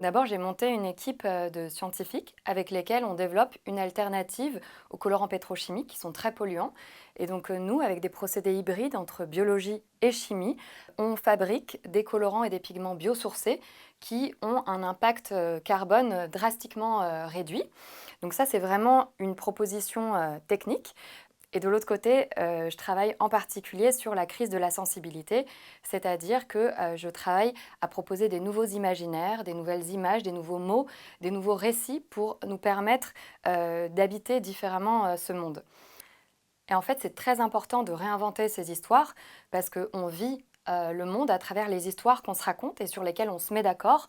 D'abord, j'ai monté une équipe de scientifiques avec lesquels on développe une alternative aux colorants pétrochimiques qui sont très polluants. Et donc nous, avec des procédés hybrides entre biologie et chimie, on fabrique des colorants et des pigments biosourcés qui ont un impact carbone drastiquement réduit. Donc ça, c'est vraiment une proposition technique. Et de l'autre côté, je travaille en particulier sur la crise de la sensibilité, c'est-à-dire que je travaille à proposer des nouveaux imaginaires, des nouvelles images, des nouveaux mots, des nouveaux récits pour nous permettre d'habiter différemment ce monde. Et en fait, c'est très important de réinventer ces histoires parce qu'on vit le monde à travers les histoires qu'on se raconte et sur lesquelles on se met d'accord.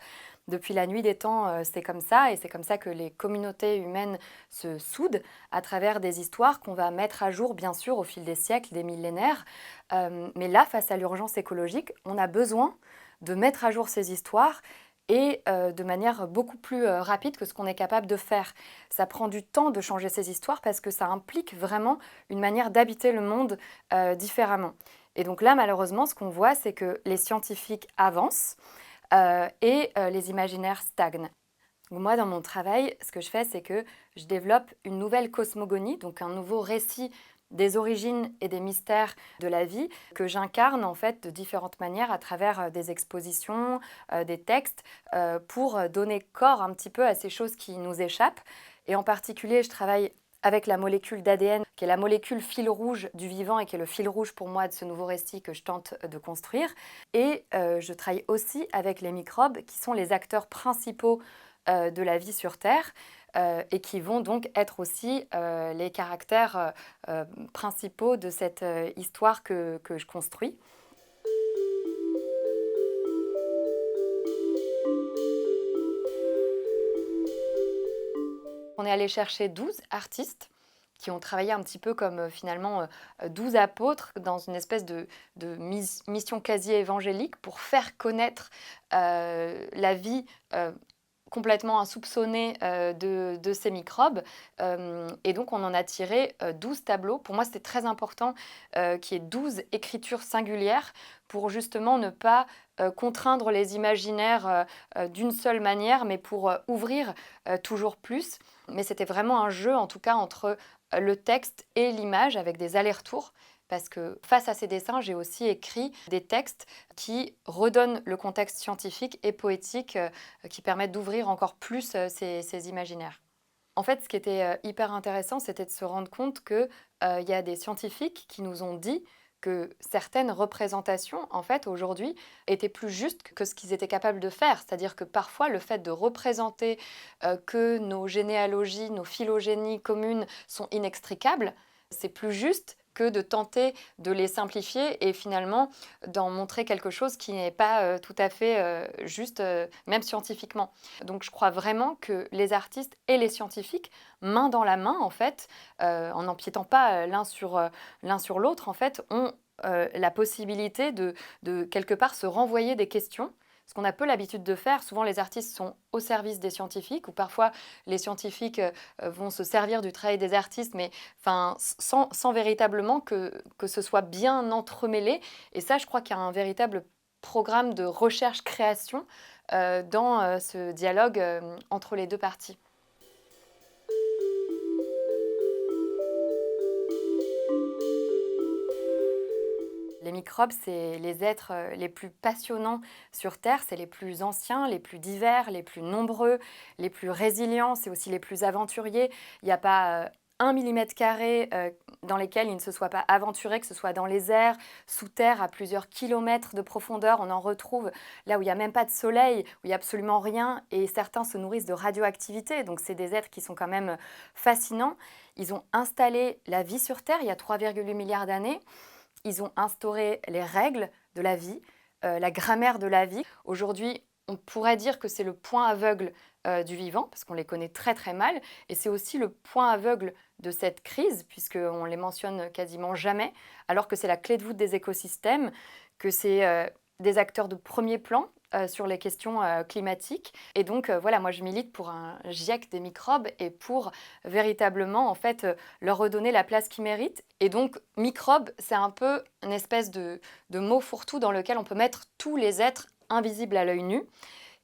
Depuis la nuit des temps, c'est comme ça et c'est comme ça que les communautés humaines se soudent à travers des histoires qu'on va mettre à jour, bien sûr, au fil des siècles, des millénaires. Mais là, face à l'urgence écologique, on a besoin de mettre à jour ces histoires et de manière beaucoup plus rapide que ce qu'on est capable de faire. Ça prend du temps de changer ces histoires parce que ça implique vraiment une manière d'habiter le monde différemment. Et donc là, malheureusement, ce qu'on voit, c'est que les scientifiques avancent et les imaginaires stagnent. Moi, dans mon travail, ce que je fais, c'est que je développe une nouvelle cosmogonie, donc un nouveau récit des origines et des mystères de la vie que j'incarne en fait de différentes manières à travers des expositions, des textes, pour donner corps un petit peu à ces choses qui nous échappent. Et en particulier, je travaille avec la molécule d'ADN, qui est la molécule fil rouge du vivant et qui est le fil rouge pour moi de ce nouveau récit que je tente de construire. Et je travaille aussi avec les microbes, qui sont les acteurs principaux de la vie sur Terre et qui vont donc être aussi les caractères principaux de cette histoire que je construis. On est allé chercher 12 artistes qui ont travaillé un petit peu comme finalement 12 apôtres dans une espèce de mission quasi évangélique pour faire connaître la vie complètement insoupçonnée de ces microbes. Et donc, on en a tiré 12 tableaux. Pour moi, c'était très important qu'il y ait 12 écritures singulières pour justement ne pas contraindre les imaginaires d'une seule manière, mais pour ouvrir toujours plus. Mais c'était vraiment un jeu, en tout cas, entre le texte et l'image, avec des allers-retours. Parce que face à ces dessins, j'ai aussi écrit des textes qui redonnent le contexte scientifique et poétique, qui permettent d'ouvrir encore plus ces imaginaires. En fait, ce qui était hyper intéressant, c'était de se rendre compte qu'il y a des scientifiques qui nous ont dit que certaines représentations, en fait, aujourd'hui, étaient plus justes que ce qu'ils étaient capables de faire. C'est-à-dire que parfois, le fait de représenter que nos généalogies, nos phylogénies communes sont inextricables, c'est plus juste que de tenter de les simplifier et finalement d'en montrer quelque chose qui n'est pas tout à fait juste, même scientifiquement. Donc je crois vraiment que les artistes et les scientifiques, main dans la main, en fait, en n'empiétant pas l'un sur l'autre, en fait, ont la possibilité de quelque part se renvoyer des questions. Ce qu'on a peu l'habitude de faire, souvent les artistes sont au service des scientifiques, ou parfois les scientifiques vont se servir du travail des artistes, mais enfin, sans véritablement que ce soit bien entremêlé. Et ça, je crois qu'il y a un véritable programme de recherche-création dans ce dialogue entre les deux parties. Les microbes, c'est les êtres les plus passionnants sur Terre, c'est les plus anciens, les plus divers, les plus nombreux, les plus résilients, c'est aussi les plus aventuriers. Il n'y a pas 1 mm² dans lesquels ils ne se soient pas aventurés, que ce soit dans les airs, sous terre, à plusieurs kilomètres de profondeur. On en retrouve là où il n'y a même pas de soleil, où il n'y a absolument rien, et certains se nourrissent de radioactivité. Donc c'est des êtres qui sont quand même fascinants. Ils ont installé la vie sur Terre il y a 3,8 milliards d'années. Ils ont instauré les règles de la vie, la grammaire de la vie. Aujourd'hui, on pourrait dire que c'est le point aveugle du vivant, parce qu'on les connaît très très mal, et c'est aussi le point aveugle de cette crise, puisqu'on les mentionne quasiment jamais, alors que c'est la clé de voûte des écosystèmes, que c'est des acteurs de premier plan sur les questions climatiques. Et donc voilà, moi je milite pour un GIEC des microbes et pour véritablement en fait leur redonner la place qu'ils méritent. Et donc microbe, c'est un peu une espèce de mot fourre-tout dans lequel on peut mettre tous les êtres invisibles à l'œil nu.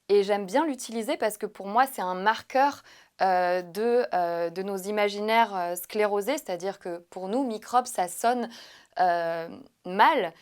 Et j'aime bien l'utiliser parce que pour moi, c'est un marqueur de nos imaginaires sclérosés, c'est-à-dire que pour nous, microbe, ça sonne mal,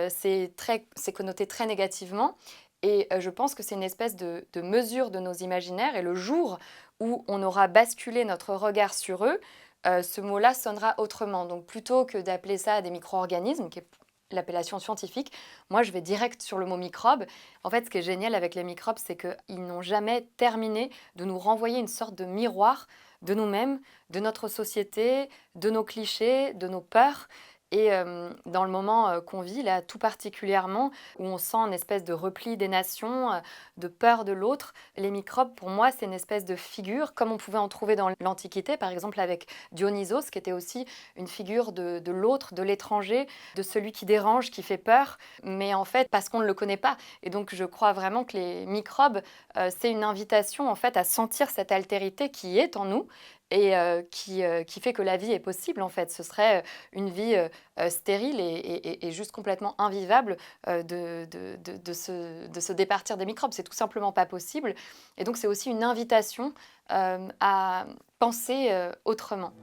c'est connoté très négativement. Et je pense que c'est une espèce de mesure de nos imaginaires. Et le jour où on aura basculé notre regard sur eux, ce mot-là sonnera autrement. Donc plutôt que d'appeler ça des micro-organismes, qui est l'appellation scientifique, moi je vais direct sur le mot microbe. En fait, ce qui est génial avec les microbes, c'est qu'ils n'ont jamais terminé de nous renvoyer une sorte de miroir de nous-mêmes, de notre société, de nos clichés, de nos peurs. Et dans le moment qu'on vit, là, tout particulièrement, où on sent une espèce de repli des nations, de peur de l'autre, les microbes, pour moi, c'est une espèce de figure, comme on pouvait en trouver dans l'Antiquité, par exemple avec Dionysos, qui était aussi une figure de l'autre, de l'étranger, de celui qui dérange, qui fait peur, mais en fait, parce qu'on ne le connaît pas. Et donc, je crois vraiment que les microbes, c'est une invitation, en fait, à sentir cette altérité qui est en nous et qui fait que la vie est possible, en fait. Ce serait une vie stérile et juste complètement invivable de se départir des microbes. C'est tout simplement pas possible. Et donc, c'est aussi une invitation à penser autrement.